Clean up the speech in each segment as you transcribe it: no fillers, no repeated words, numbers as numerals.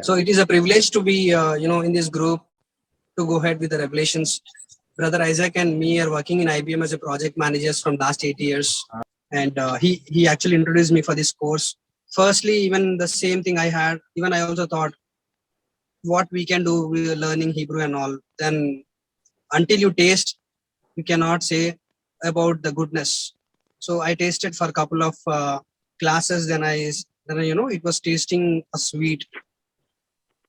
So it is a privilege to be, in this group to go ahead with the revelations. Brother Isaac and me are working in IBM as a project managers from last 8 years, and he actually introduced me for this course. Firstly, even the same thing I had, even I also thought what we can do with learning Hebrew and all. Then until you taste, you cannot say about the goodness. So I tasted for a couple of classes. Then it was tasting a sweet,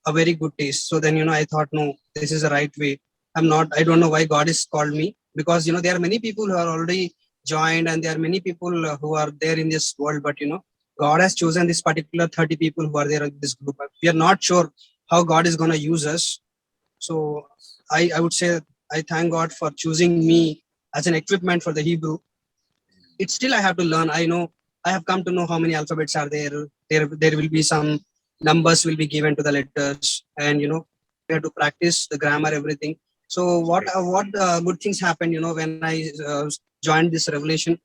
a very good taste. So then I thought, no, this is the right way. I don't know why God has called me, because there are many people who are already joined, and there are many people who are there in this world, but God has chosen this particular 30 people who are there in this group. We are not sure how God is going to use us. So I would say I thank God for choosing me as an equipment for the Hebrew. It's still I have to learn. I know I have come to know how many alphabets are there. There will be some numbers will be given to the letters, and we have to practice the grammar, everything. So what good things happened? When I joined this revelation,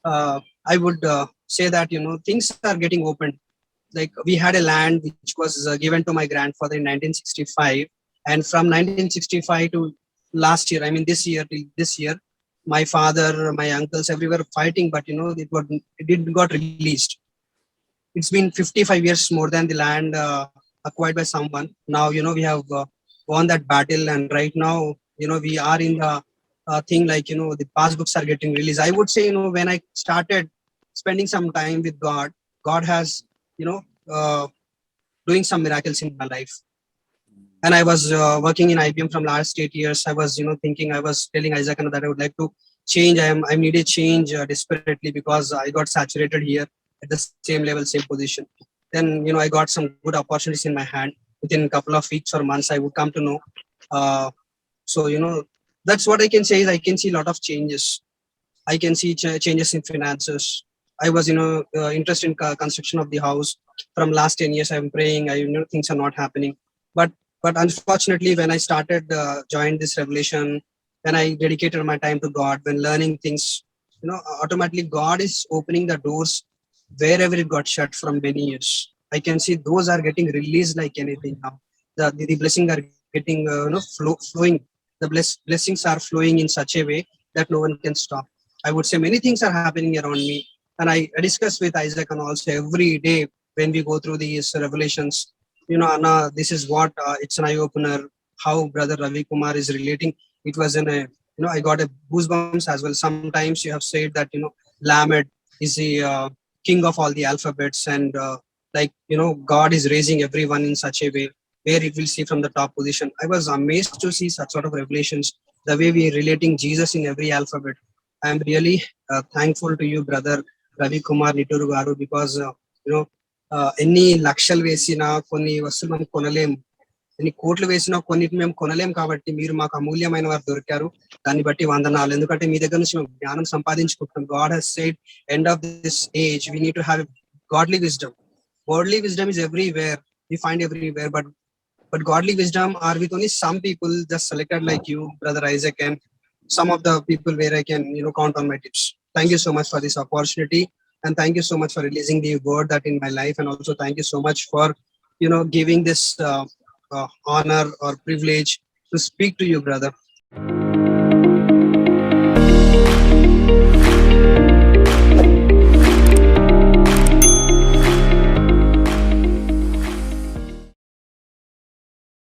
I would say that things are getting opened. Like we had a land which was given to my grandfather in 1965, and from 1965 to last year, I mean this year till this year, my father, my uncles, everywhere fighting, but it didn't got released. It's been 55 years more than the land acquired by someone. Now we have won that battle, and right now we are in the thing, like the passbooks are getting released. I would say when I started spending some time with God, God has you know uh, doing some miracles in my life. And I was working in IBM from last 8 years. I was thinking, I was telling Isaac that I would like to change. I need a change desperately, because I got saturated here at the same level, same position. Then I got some good opportunities in my hand. Within a couple of weeks or months, I would come to know. Uh, so that's what I can say is I can see a lot of changes. I can see changes in finances. I was interested in construction of the house from last 10 years. I'm praying. I things are not happening, but unfortunately, when I started joined this revelation, when I dedicated my time to God, when learning things, automatically God is opening the doors wherever it got shut from many years. I can see those are getting released like anything now. The blessings are getting flowing. The blessings are flowing in such a way that no one can stop. I would say many things are happening around me, and I discuss with Isaac and also every day when we go through these revelations. Anna, this is what it's an eye opener. How Brother Ravi Kumar is relating. It was in a I got a goosebumps as well. Sometimes you have said that Lamed is the king of all the alphabets, and God is raising everyone in such a way where it will see from the top position. I was amazed to see such sort of revelations, the way we are relating Jesus in every alphabet. I am really thankful to you, brother Ravi Kumar Nituru garu, because ఎన్ని లక్షలు వేసినా కొన్ని వస్తువులు మనం కొనలేం, ఎన్ని కోట్లు వేసినా కొన్నిటిని మేము కొనలేం. కాబట్టి మీరు మాకు అమూల్యమైన వారు దొరికారు. దాన్ని బట్టి వందనాలు. ఎందుకంటే మీ దగ్గర నుంచి మేము జ్ఞానం సంపాదించుకుంటున్నాం. God has said end of this age we need to have godly wisdom. Worldly wisdom is everywhere. We find everywhere, but godly wisdom are with only some people just selected like you, brother Isaac, and some of the people where I can count on my tips. Thank you so much for this opportunity, and thank you so much for releasing the word that in my life, and also thank you so much for giving this honor or privilege to speak to you, brother.